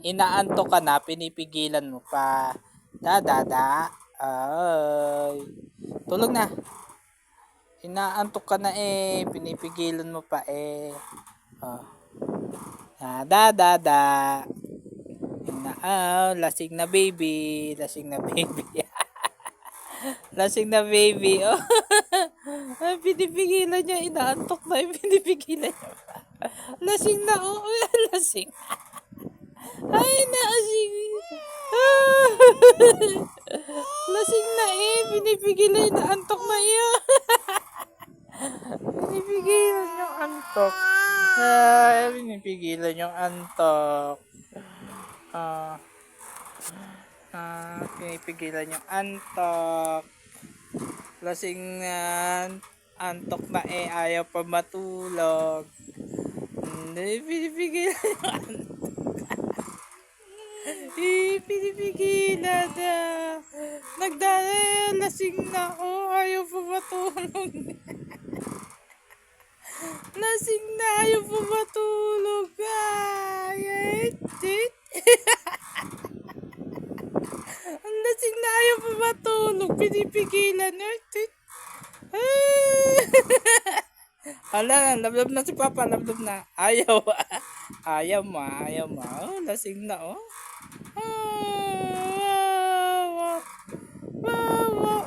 Inaantok ka na, pinipigilan mo pa. Da. Ay. Tulog na. Inaantok ka na pinipigilan mo pa Oh. Da. Lasing na baby. Lasing na baby. Lasing na baby. Oh. Ay, pinipigilan niya. Inaantok na. Pinipigilan niya. Lasing na. Oh. Lasing. Ay, naasing. Lasing na pinipigilan. Inaantok na yan. Pinipigilan yung antok. Ay, pinipigilan yung antok. Pinipigilan yung antok. Lasing na. Antok na ayaw pa matulog. Pinipigilan yung antok. Pinipigilan na. Lasing na. Ayaw pa matulog. Lasing na. Ayaw pa matulog. Lasing na. Ayaw pa matulog. Pinipigilan na. Hala, lablab na si Papa. Lablab na. Ayaw. Ayaw mo. Oh, lasing na.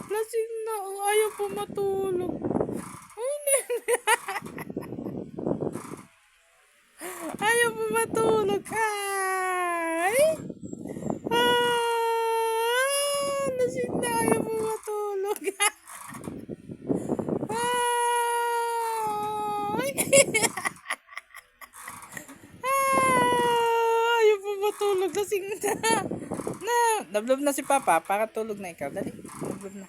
Lasing na. Ayaw pa matulog. Ayaw pa matulog. Lasing na. Ayaw pa matulog. Ayaw pa matulog. Lasing na. Lablab na si Papa. Para tulog na ikaw. Dali. Lablab na.